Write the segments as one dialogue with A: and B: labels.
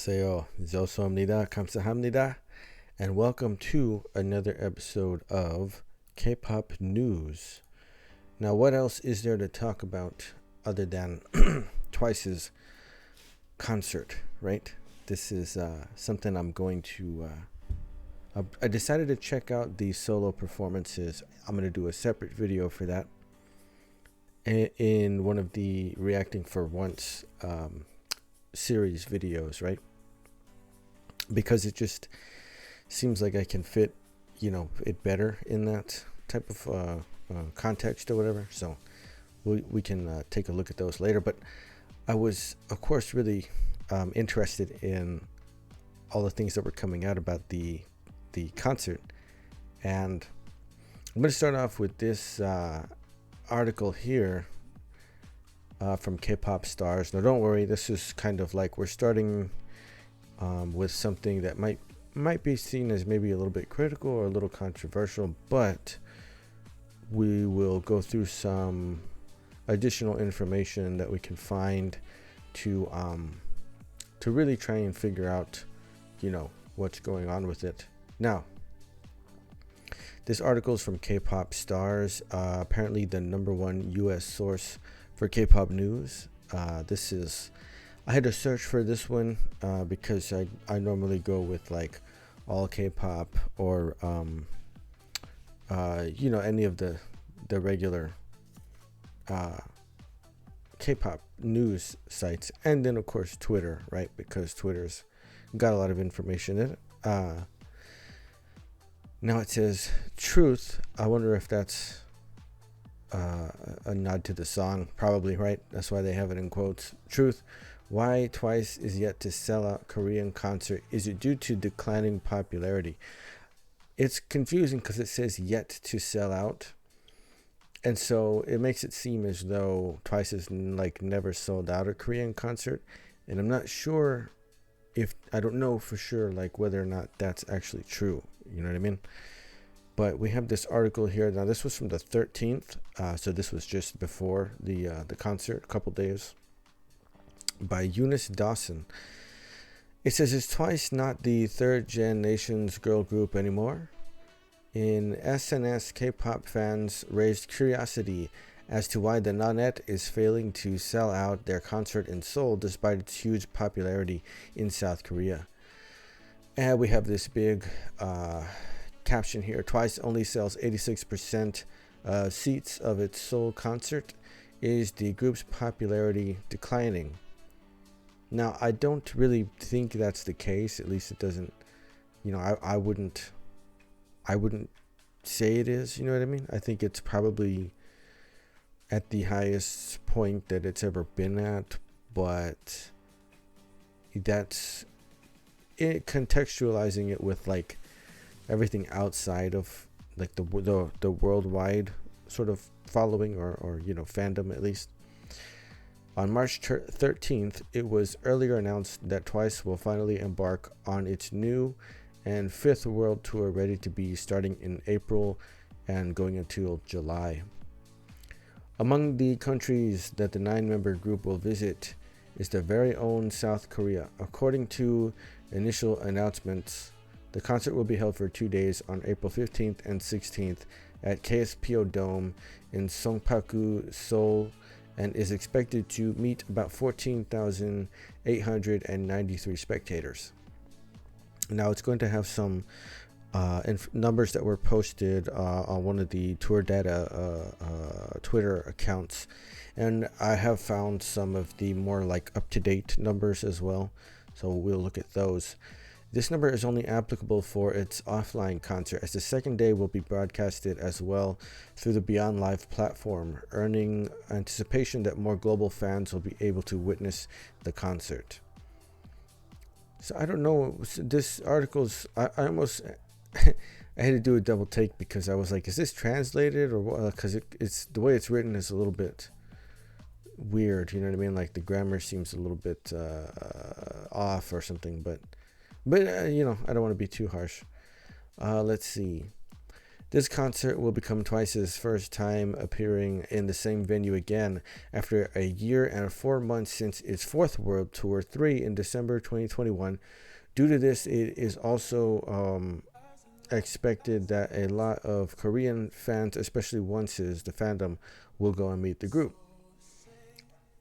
A: 여보세요. 감사합니다. And welcome to another episode of K-pop news. Now, what else is there to talk about other than Twice's concert, right? This is something I'm going to... I decided to check out the solo performances. I'm going to do a separate video for that in one of the Reacting for Once series videos, right? Because it just seems like I can fit, it better in that type of context or whatever. So we can take a look at those later. But I was, of course, really interested in all the things that were coming out about the concert. And I'm going to start off with this article here from Kpopstars. Now, don't worry, this is kind of like we're starting with something that might be seen as maybe a little bit critical or a little controversial, but we will go through some additional information that we can find to really try and figure out, what's going on with it. Now, this article is from Kpopstars, apparently the #1 U.S. source for K-pop news. I had to search for this one because I normally go with like all K-pop or any of the regular K-pop news sites, and then of course Twitter, right? Because Twitter's got a lot of information in it. Now it says truth. I wonder if that's a nod to the song. Probably, right? That's why they have it in quotes. Truth. Why Twice is yet to sell out Korean concert. Is it due to declining popularity? It's confusing because it says yet to sell out. And so it makes it seem as though Twice has never sold out a Korean concert. And I'm not sure I don't know for sure whether or not that's actually true. You know what I mean? But we have this article here. Now this was from the 13th. So this was just before the concert, a couple days, by Eunice Dawson. It says, is Twice not the third gen nation's girl group anymore? In SNS, K-pop fans raised curiosity as to why the Nanette is failing to sell out their concert in Seoul despite its huge popularity in South Korea. And we have this big caption here. Twice only sells 86% seats of its Seoul concert. Is the group's popularity declining? Now, I don't really think that's the case. At least it doesn't, I wouldn't say it is, you know what I mean? I think it's probably at the highest point that it's ever been at, but that's it, contextualizing it with everything outside of the worldwide sort of following or fandom, at least. On March 13th, it was earlier announced that Twice will finally embark on its new and 5th world tour, ready to be starting in April and going until July. Among the countries that the 9-member group will visit is their very own South Korea. According to initial announcements, the concert will be held for 2 days on April 15th and 16th at KSPO Dome in Songpaku, Seoul, and is expected to meet about 14,893 spectators. Now, it's going to have some numbers that were posted on one of the Tour Data Twitter accounts, and I have found some of the more up-to-date numbers as well, so we'll look at those. This number is only applicable for its offline concert, as the second day will be broadcasted as well through the Beyond Live platform, earning anticipation that more global fans will be able to witness the concert. So I don't know, this article's, I almost, I had to do a double take because I was like, is this translated or what? Because it's the way it's written is a little bit weird, you know what I mean? The grammar seems a little bit off or something, but I don't want to be too harsh. Let's see. This concert will become Twice's first time appearing in the same venue again after a year and 4 months since its fourth World Tour 3 in December 2021. Due to this, it is also expected that a lot of Korean fans, especially Once's, the fandom, will go and meet the group.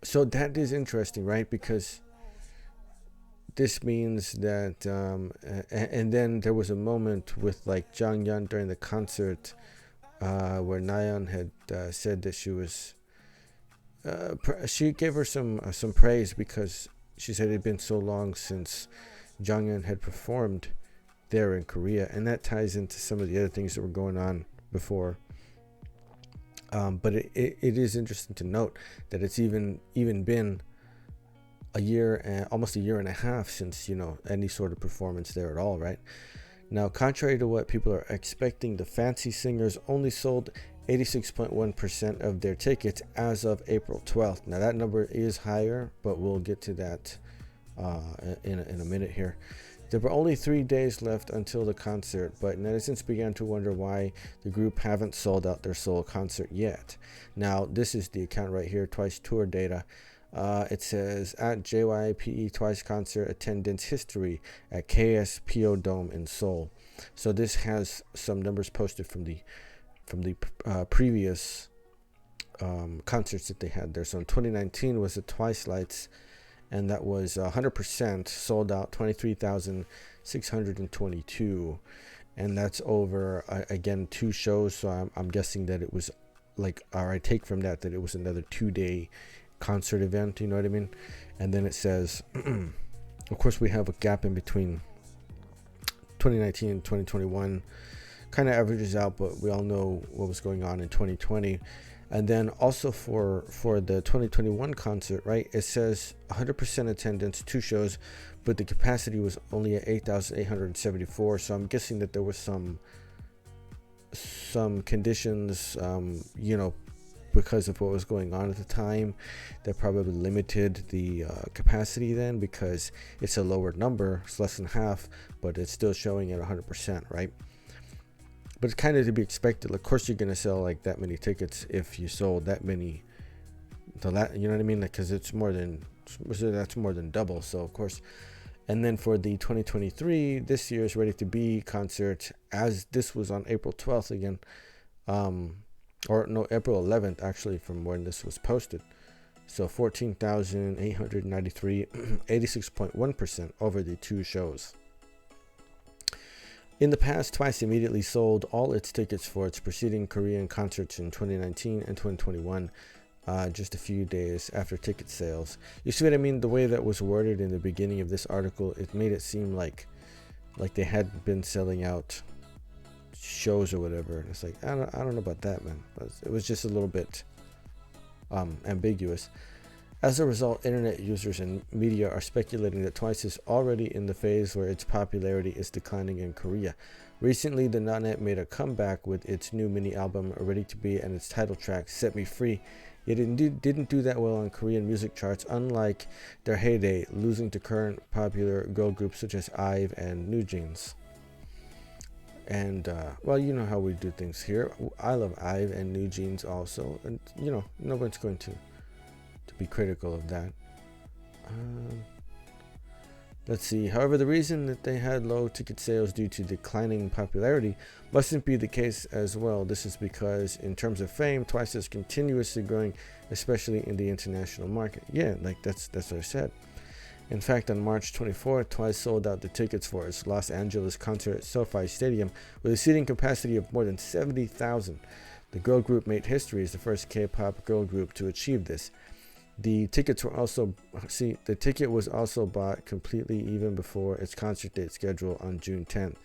A: So that is interesting, right? Because this means that, and then there was a moment with like Jang Yeon during the concert where Nayeon had said that she was, she gave her some praise because she said it had been so long since Jang Yeon had performed there in Korea, and that ties into some of the other things that were going on before. But it is interesting to note that it's even been a year and almost a year and a half since, you know, any sort of performance there at all, right? Now, contrary to what people are expecting, the Fancy Singers only sold 86.1% of their tickets as of April 12th. Now, that number is higher, but we'll get to that in a minute here. There were only 3 days left until the concert, but netizens began to wonder why the group haven't sold out their Seoul concert yet. Now, this is the account right here, Twice Tour data. It says, at JYPE Twice concert attendance history at KSPO Dome in Seoul. So this has some numbers posted from the previous concerts that they had there. So in 2019 was the Twice Lights, and that was 100% sold out, 23,622, and that's over again 2 shows. So I'm guessing that it was like, or I take from that it was another 2-day concert event, you know what I mean? And then it says, of course, we have a gap in between 2019 and 2021, kind of averages out, but we all know what was going on in 2020. And then also for the 2021 concert, right, it says 100% attendance, 2 shows, but the capacity was only at 8,874. So I'm guessing that there was some conditions, you know, because of what was going on at the time, that probably limited the capacity then, because it's a lower number, it's less than half, but it's still showing at 100%, right? But it's kind of to be expected. Of course, you're gonna sell like that many tickets if you sold that many. You know what I mean? Because that's more than double. So of course. And then for the 2023, this year's Ready to Be concert, as this was on April 12th again, or no, April 11th actually, from when this was posted. So 14,893, 86.1% over the 2 shows. In the past, Twice immediately sold all its tickets for its preceding Korean concerts in 2019 and 2021, just a few days after ticket sales. You see what I mean? The way that was worded in the beginning of this article, it made it seem like they had been selling out shows or whatever. And it's like, I don't know about that, man. It was just a little bit ambiguous. As a result, internet users and media are speculating that Twice is already in the phase where its popularity is declining in Korea. Recently, the .NET made a comeback with its new mini album Ready to Be and its title track Set Me Free. It didn't do that well on Korean music charts, unlike their heyday, losing to current popular girl groups such as IVE and NewJeans. And well, you know how we do things here. I love IVE and NewJeans also, and you know, no one's going to be critical of that. Let's see. However, the reason that they had low ticket sales due to declining popularity mustn't be the case as well. This is because in terms of fame, Twice is continuously growing, especially in the international market. Yeah, like that's what I said. In fact, on March 24th, Twice sold out the tickets for its Los Angeles concert at SoFi Stadium with a seating capacity of more than 70,000. The girl group made history as the first K-pop girl group to achieve this. The ticket was also bought completely even before its concert date scheduled on June 10th.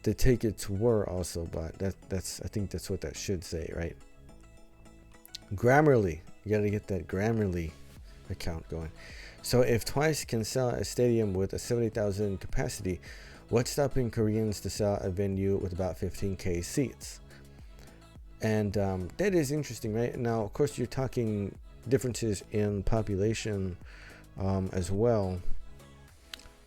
A: The tickets were also bought. I think that's what that should say, right? Grammarly, you gotta get that Grammarly account going. So if Twice can sell a stadium with a 70,000 capacity, what's stopping Koreans to sell a venue with about 15k seats? And that is interesting, right? Now, of course, you're talking differences in population as well,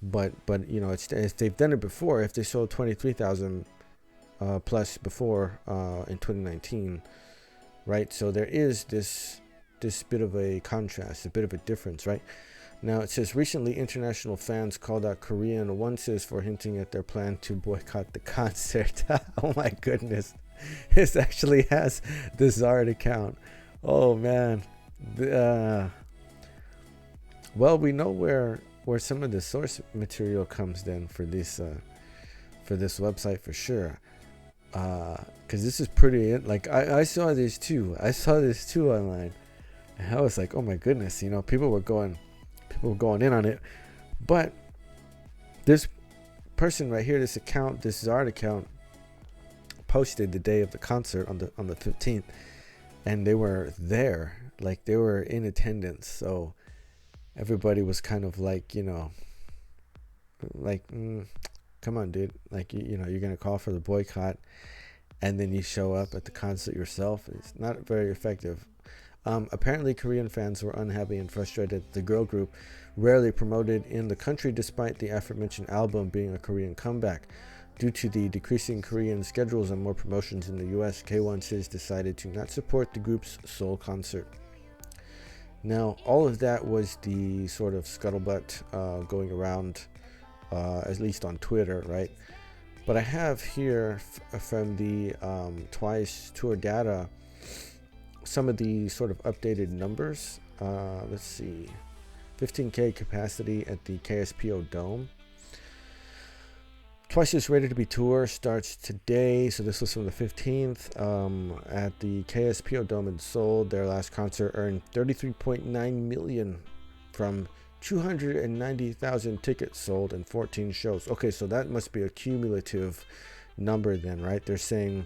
A: but you know, if they've done it before, if they sold 23,000 plus before in 2019, right? So there is this bit of a contrast, a bit of a difference, right? Now it says recently international fans called out Korean onces for hinting at their plan to boycott the concert. Oh my goodness, this actually has the Zard account. Oh man. Well, we know where some of the source material comes then for this website for sure, because this is pretty, like I saw this too online, and I was like, oh my goodness, people were going in on it. But this person right here, this Zard account, posted the day of the concert on the 15th, and they were there, like they were in attendance. So everybody was kind of like, like, come on, dude, like, you're gonna call for the boycott and then you show up at the concert yourself. It's not very effective. Apparently Korean fans were unhappy and frustrated that the girl group rarely promoted in the country despite the aforementioned album being a Korean comeback. Due to the decreasing Korean schedules and more promotions in the US, K1 decided to not support the group's Seoul concert. Now, all of that was the sort of scuttlebutt going around, at least on Twitter, right? But I have here from the Twice tour data some of the sort of updated numbers. Let's see, 15K capacity at the KSPO Dome. Twice is Ready to Be tour starts today, so this was from the 15th. At the KSPO Dome in Seoul, their last concert earned 33.9 million from 290,000 tickets sold and 14 shows. Okay, so that must be a cumulative number then, right? They're saying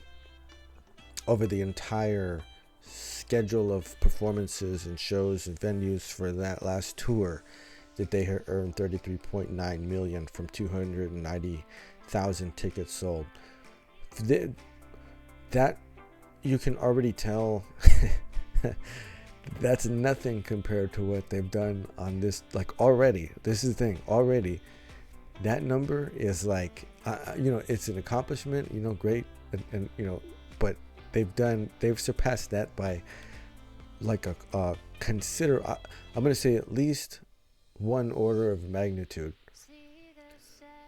A: over the entire schedule of performances and shows and venues for that last tour that they had earned 33.9 million from 290,000 tickets sold. That you can already tell that's nothing compared to what they've done on this. Like, already, this is the thing, already that number is like, it's an accomplishment, great, and but they've surpassed that by like a consider, I'm going to say at least one order of magnitude,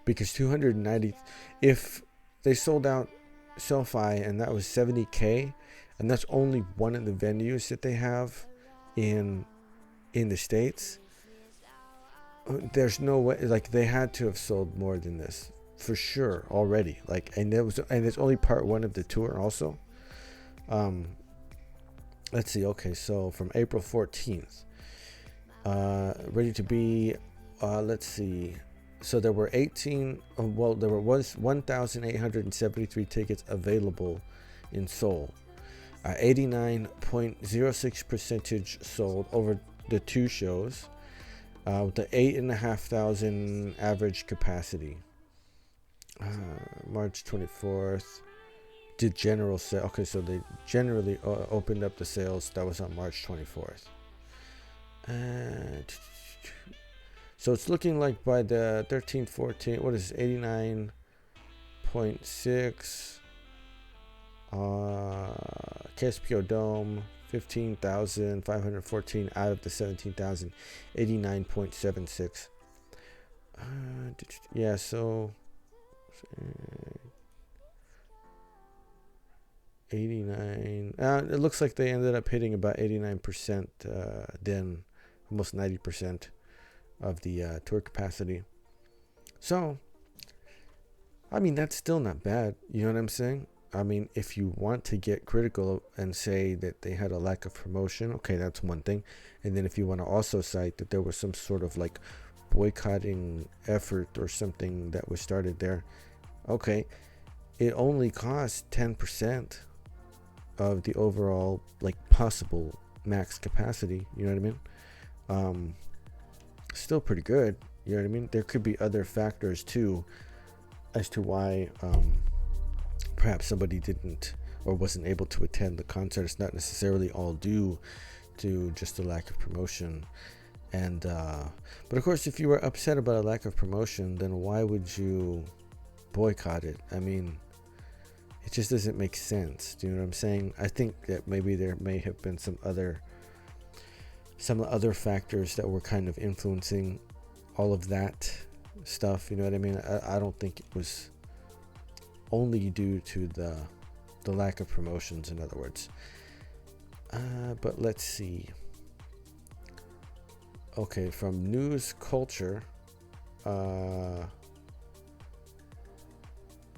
A: because 290, if they sold out SoFi and that was 70K, and that's only one of the venues that they have in the States, there's no way, like, they had to have sold more than this for sure already. Like, and it's only part one of the tour also. Let's see. Okay, so from April 14th, Ready to Be, let's see. So there were 1,873 tickets available in Seoul. 89.06% sold over the two shows, with the 8,500 average capacity. March 24th. Did general sale. Okay, so they generally opened up the sales. That was on March 24th. So it's looking like by the 13th, 14th, what is it, 89.6, KSPO Dome, 15,514 out of the 17,000, 89.76. Yeah, so 89. It looks like they ended up hitting about 89%, then almost 90% of the tour capacity. So, I mean, that's still not bad. You know what I'm saying? I mean, if you want to get critical and say that they had a lack of promotion, okay, that's one thing. And then if you want to also cite that there was some sort of like boycotting effort or something that was started there, okay, it only costs 10% of the overall like possible max capacity. You know what I mean? Still pretty good. You know what I mean? There could be other factors too as to why perhaps somebody didn't or wasn't able to attend the concert. It's not necessarily all due to just a lack of promotion. And but of course, if you were upset about a lack of promotion, then why would you boycott it? I mean, It just doesn't make sense. Do you know what I'm saying? I think that maybe there may have been some other factors that were kind of influencing all of that stuff. You know what I mean? I don't think it was only due to the lack of promotions, in other words. But let's see. Okay, from Newsculture,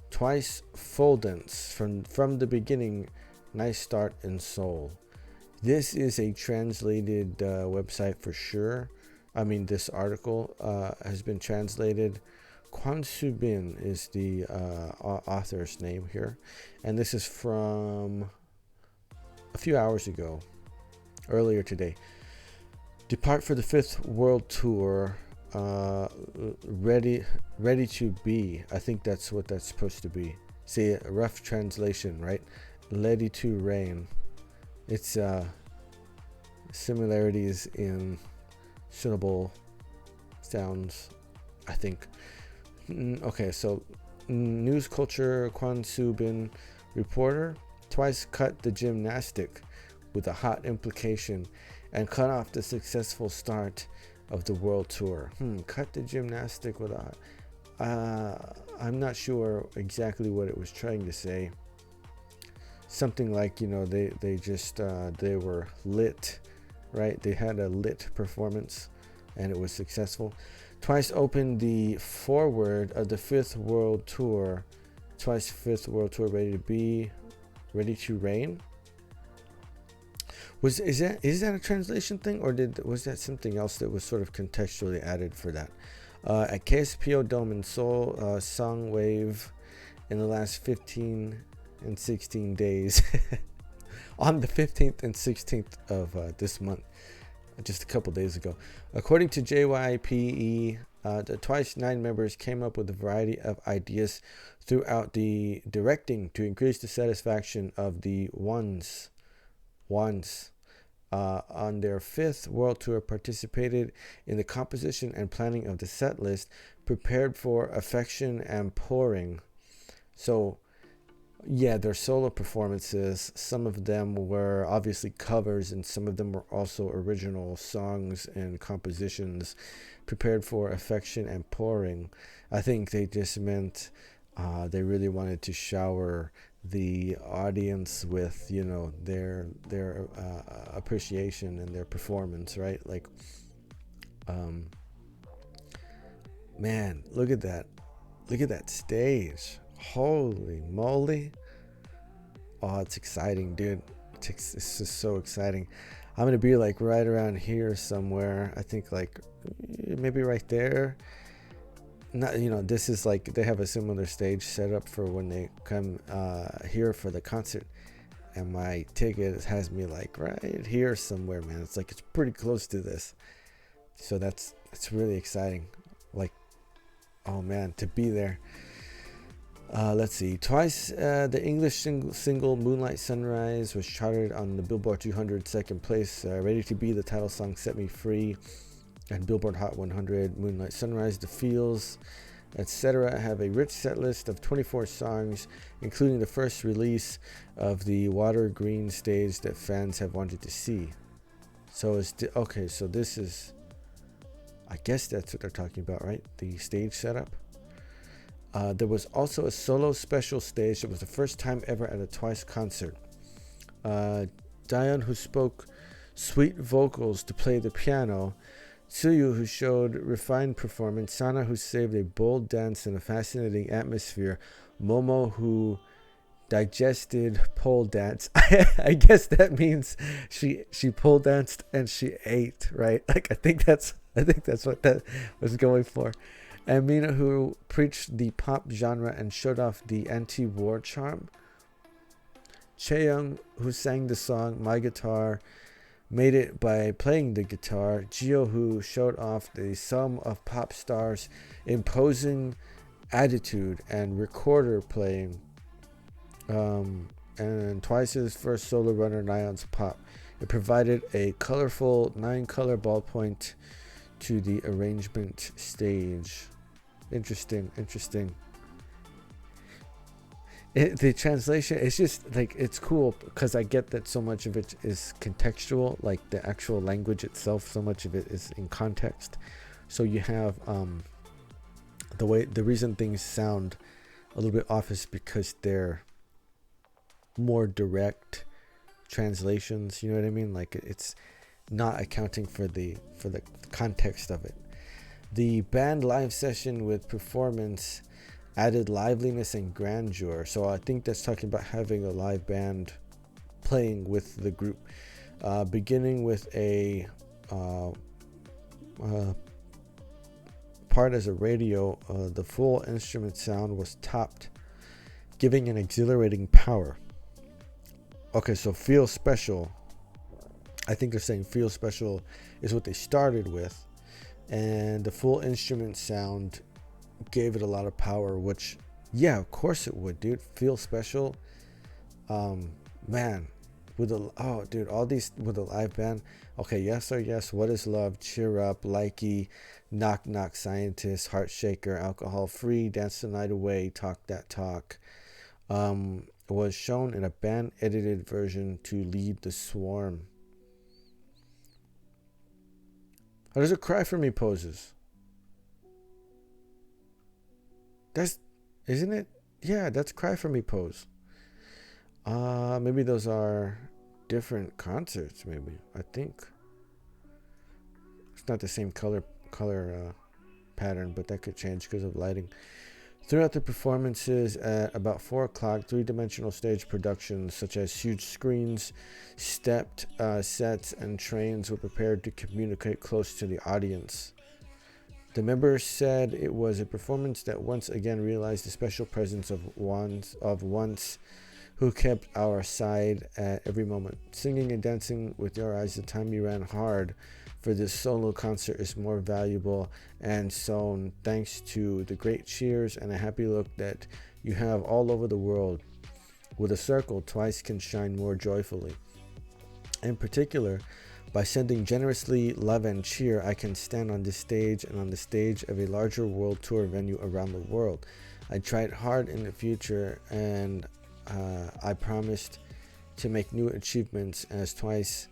A: Twice full dance from the beginning. Nice start in Seoul. This is a translated website for sure. I mean, this article has been translated. Kwon Soo-bin is the author's name here, and this is from a few hours ago, earlier today. Depart for the 5th World Tour. Ready to be. I think that's what that's supposed to be. See, a rough translation, right? Ready to rain. It's similarities in syllable sounds, I think. Okay, so Newsculture, Kwon Soo-bin reporter. Twice cut the gymnastic with a hot implication and cut off the successful start of the world tour. Cut the gymnastic with a... I'm not sure exactly what it was trying to say. Something like, you know, they just they were lit, right? They had a lit performance and it was successful. Twice opened the foreword of the 5th World Tour. Twice 5th World Tour ready to rain. Is that a translation thing, or was that something else that was sort of contextually added for that? At KSPO Dome in Seoul, Song Wave in the last 15 and 16 days on the 15th and 16th of this month, just a couple days ago. According to JYPE, the Twice 9 members came up with a variety of ideas throughout the directing to increase the satisfaction of the ones on their 5th world tour, participated in the composition and planning of the set list, prepared for affection and pouring. So yeah, their solo performances, some of them were obviously covers and some of them were also original songs and compositions, prepared for affection and pouring. I think they just meant they really wanted to shower the audience with, you know, their appreciation and their performance, right? Like, man, look at that stage. Holy moly. Oh, it's exciting, dude. It's just so exciting. I'm gonna be like right around here somewhere. I think like maybe right there. Not, you know, this is like they have a similar stage set up for when they come here for the concert, and my ticket has me like right here somewhere, man. It's like it's pretty close to this, so that's really exciting. Like, oh man, to be there. Let's see. Twice the English single Moonlight Sunrise was charted on the Billboard 200 second place. Ready to Be, the title song, Set Me Free, and Billboard Hot 100, Moonlight Sunrise, The Feels, etc. have a rich set list of 24 songs, including the first release of the water green stage that fans have wanted to see. So it's okay, so this is, I guess that's what they're talking about, right? The stage setup. There was also a solo special stage. It was the first time ever at a Twice concert. Dayeon, who spoke sweet vocals to play the piano, Tsuyu, who showed refined performance, Sana, who saved a bold dance in a fascinating atmosphere, Momo, who digested pole dance. I guess that means she pole danced and she ate, right? Like I think that's what that was going for. And Mina, who preached the pop genre and showed off the anti-war charm. Chaeyoung, who sang the song My Guitar made it by playing the guitar. Jio, who showed off the sum of pop stars imposing attitude and recorder playing. And Twice's first solo runner, Nayeon's Pop. It provided a colorful 9-color ballpoint to the arrangement stage. Interesting. The translation, it's just like, it's cool because I get that so much of it is contextual, like the actual language itself, so much of it is in context. So you have the reason things sound a little bit off is because they're more direct translations, you know what I mean? Like it's not accounting for the context of it. The band live session with performance added liveliness and grandeur. So I think that's talking about having a live band playing with the group, beginning with a part as a radio. The full instrument sound was topped, giving an exhilarating power. Okay, so Feel Special, I think they're saying Feel Special is what they started with, and the full instrument sound gave it a lot of power, which, yeah, of course it would, dude. Feel Special, man, with all these with a live band. Okay, Yes or Yes, What Is Love, Cheer Up, Likey, Knock Knock Scientist, Heart Shaker, Alcohol Free, Dance the Night Away, Talk That Talk, was shown in a band edited version to Lead the Swarm. How does it Cry For Me poses? Isn't it? Yeah, that's Cry For Me pose. Maybe those are different concerts, maybe. I think it's not the same color pattern, but that could change because of lighting. Throughout the performances at about 4 o'clock, three-dimensional stage productions such as huge screens, stepped sets, and trains were prepared to communicate close to the audience. The members said it was a performance that once again realized the special presence of ones who kept our side at every moment. Singing and dancing with your eyes, the time you ran hard for this solo concert is more valuable and so thanks to the great cheers and a happy look that you have all over the world. With a circle, Twice can shine more joyfully. In particular, by sending generously love and cheer, I can stand on this stage and on the stage of a larger world tour venue around the world. I tried hard in the future and I promised to make new achievements as Twice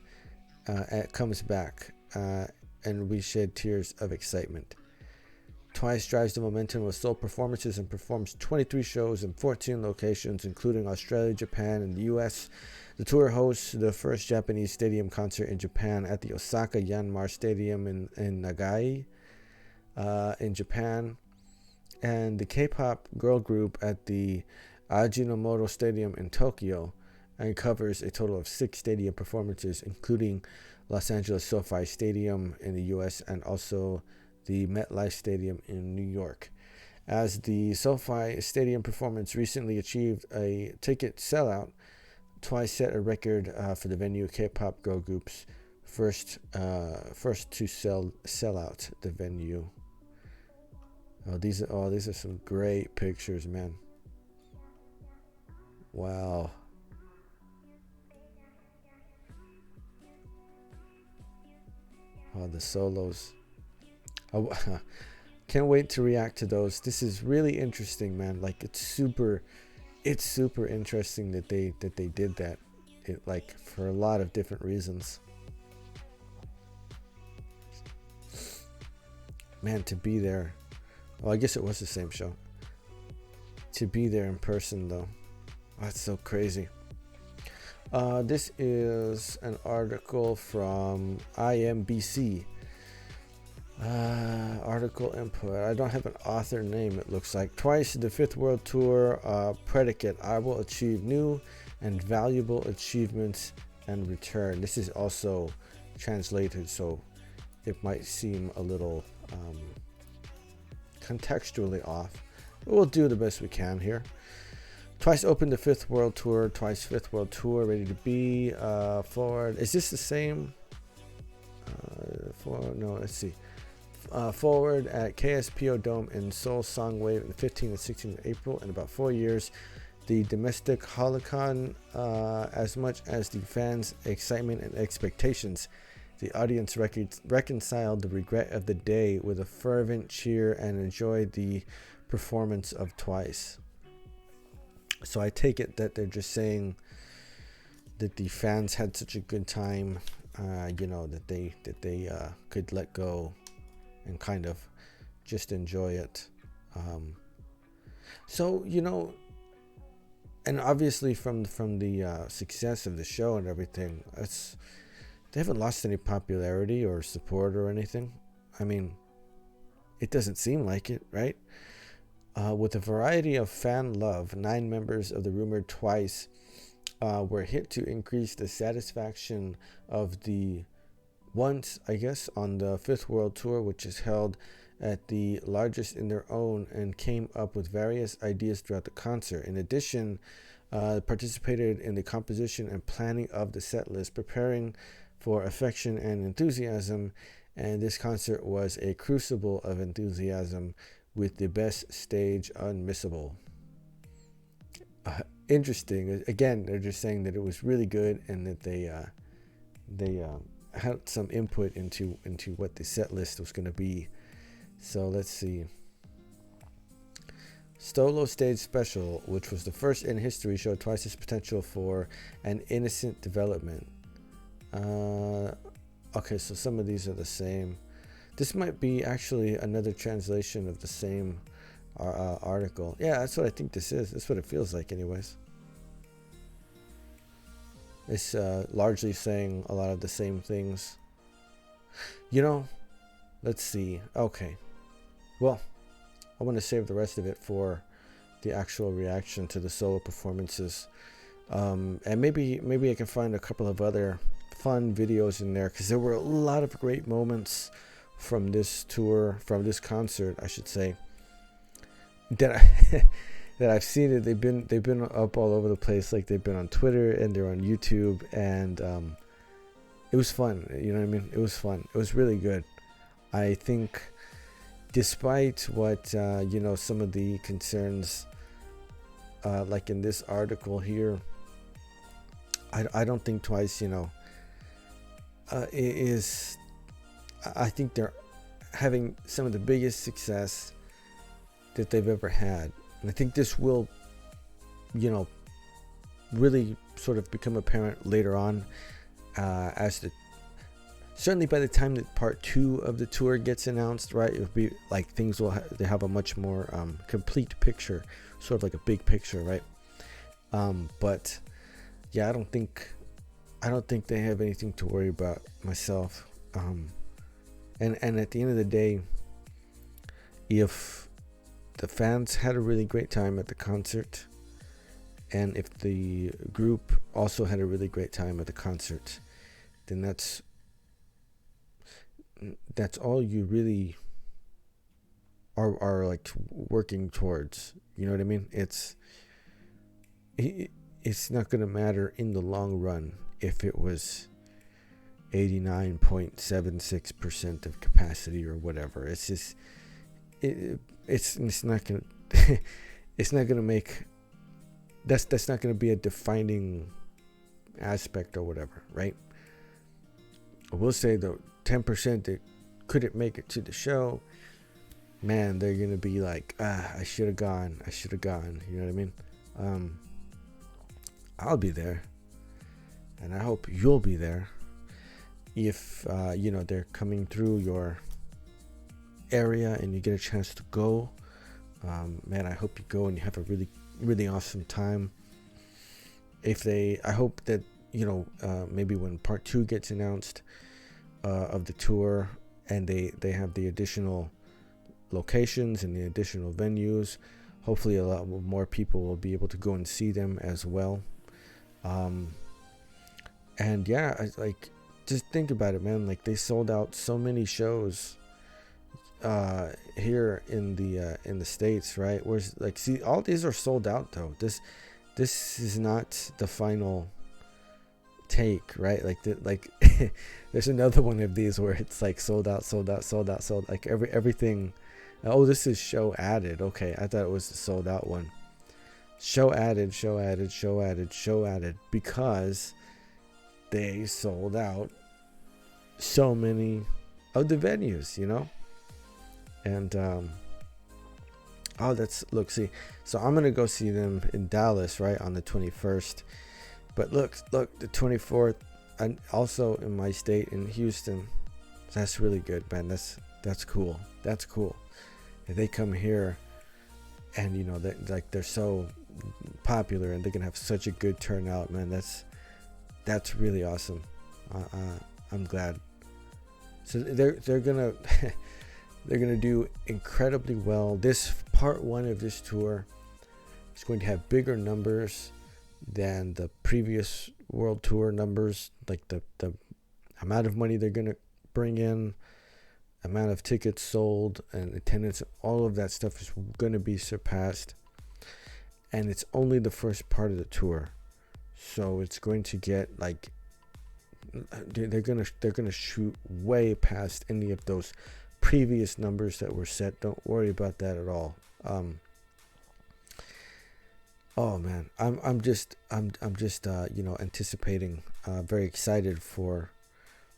A: comes back, and we shed tears of excitement. Twice drives the momentum with Seoul performances and performs 23 shows in 14 locations, including Australia, Japan, and the US. The tour hosts the first Japanese stadium concert in Japan at the Osaka Yanmar Stadium in Nagai, in Japan, and the K-pop girl group at the Ajinomoto Stadium in Tokyo, and covers a total of 6 stadium performances, including Los Angeles SoFi Stadium in the US and also the MetLife Stadium in New York. As the SoFi Stadium performance recently achieved a ticket sellout, Twice set a record for the venue. K-pop girl groups first to sell out the venue. These are some great pictures, man. Wow. Oh, the solos. I can't wait to react to those. This is really interesting, man. Like it's super interesting that they did that. It, like, for a lot of different reasons. Man, to be there. Well, I guess it was the same show. To be there in person, though. That's so crazy. This is an article from IMBC. Article input. I don't have an author name, it looks like. Twice the Fifth World Tour predicate. I will achieve new and valuable achievements and return. This is also translated, so it might seem a little contextually off. But we'll do the best we can here. Twice opened the Fifth World Tour. Twice Fifth World Tour ready to be forward. Is this the same? No, let's see. Forward at KSPO Dome in Seoul Songwave in 15 and 16 of April. In about 4 years, the domestic Holocon, as much as the fans' excitement and expectations, the audience reconciled the regret of the day with a fervent cheer and enjoyed the performance of Twice. So I take it that they're just saying that the fans had such a good time, that they could let go and kind of just enjoy it. So and obviously from the success of the show and everything, they haven't lost any popularity or support or anything. I mean, it doesn't seem like it, right? With a variety of fan love, 9 members of the rumored Twice were hit to increase the satisfaction of the once, I guess, on the 5th World Tour, which is held at the largest in their own, and came up with various ideas throughout the concert. In addition, participated in the composition and planning of the set list, preparing for affection and enthusiasm, and this concert was a crucible of enthusiasm with the best stage unmissable. Interesting. Again, they're just saying that it was really good and that they had some input into what the set list was going to be. So let's see. Solo Stage Special, which was the first in history, showed Twice's potential for an innocent development. Okay, so some of these are the same. This might be actually another translation of the same article. Yeah, that's what I think this is. That's what it feels like anyways. It's largely saying a lot of the same things. Let's see. Okay. Well, I want to save the rest of it for the actual reaction to the solo performances. And maybe I can find a couple of other fun videos in there, because there were a lot of great moments from this tour, from this concert, I should say, that I've seen it. They've been up all over the place. Like, they've been on Twitter and they're on YouTube, and it was fun. You know what I mean? It was fun. It was really good. I think, despite what some of the concerns, like in this article here, I don't think Twice I think they're having some of the biggest success that they've ever had. And I think this will, really sort of become apparent later on, certainly by the time that part 2 of the tour gets announced, right? It'll be like things will they have a much more complete picture, sort of like a big picture, right? But yeah, I don't think they have anything to worry about myself. And at the end of the day, if the fans had a really great time at the concert, and if the group also had a really great time at the concert, then that's all you really are like working towards. You know what I mean? It's not going to matter in the long run if it was 89.76% of capacity or whatever. It's just it's not gonna it's not gonna make that's not gonna be a defining aspect or whatever, right? I will say though, 10% that couldn't make it to the show, man, they're gonna be like, I should have gone. You know what I mean? I'll be there, and I hope you'll be there. If they're coming through your area and you get a chance to go, man, I hope you go and you have a really, really awesome time. I hope that maybe when part 2 gets announced of the tour, and they have the additional locations and the additional venues, hopefully a lot more people will be able to go and see them as well. And yeah, just think about it, man. Like, they sold out so many shows here in the States, right? Whereas, see, all these are sold out though. This is not the final take, right? There's another one of these where it's like sold out. Like everything. Oh, this is show added. Okay, I thought it was the sold out one. Show added, because they sold out so many of the venues, and Oh, look, see. So I'm going to go see them in Dallas, right, on the 21st. But look, the 24th, and also in my state, in Houston. That's really good, man. That's cool. That's cool. If they come here and, you know, they're so popular and they're going to have such a good turnout, man. That's really awesome. I'm glad. So they're gonna they're gonna do incredibly well. This part one of this tour is going to have bigger numbers than the previous world tour numbers. Like the amount of money they're gonna bring in, amount of tickets sold, and attendance, all of that stuff is gonna be surpassed. And it's only the first part of the tour, so it's going to get like. They're gonna shoot way past any of those previous numbers that were set. Don't worry about that at all. Oh man, I'm just you know, anticipating, very excited for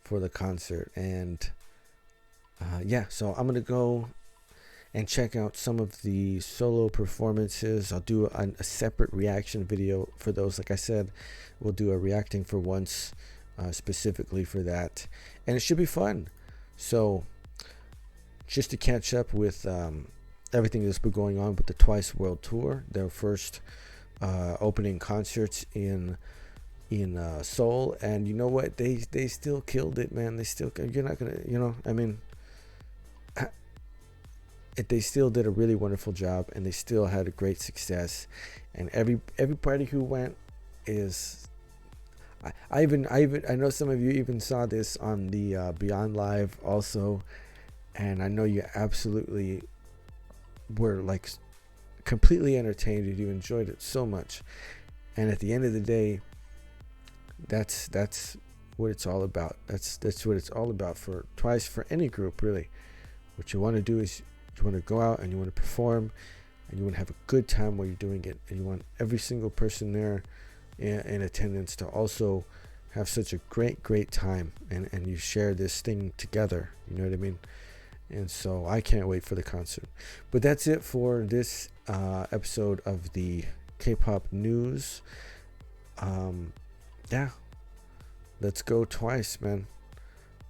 A: the concert, and yeah. So I'm gonna go and check out some of the solo performances. I'll do a separate reaction video for those. Like I said, we'll do a reacting for once. Specifically for that, and it should be fun. So just to catch up with everything that's been going on with the TWICE World Tour, their first opening concerts in Seoul, and you know what, they still killed it, man. You're not gonna, you know, I mean, they still did a really wonderful job, and they still had a great success, and everybody who went is. I know some of you even saw this on the Beyond Live also, and I know you absolutely were like completely entertained. You enjoyed it so much, and at the end of the day, that's what it's all about. That's what it's all about for TWICE, for any group really. What you want to do is you want to go out and you want to perform, and you want to have a good time while you're doing it, and you want every single person there in attendance to also have such a great time, and you share this thing together, you know what I mean? And so I can't wait for the concert. But that's it for this episode of the K-pop news. Yeah, let's go TWICE, man.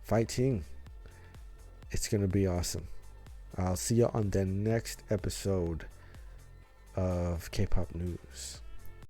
A: Fighting. It's gonna be awesome. I'll see you on the next episode of K-pop news.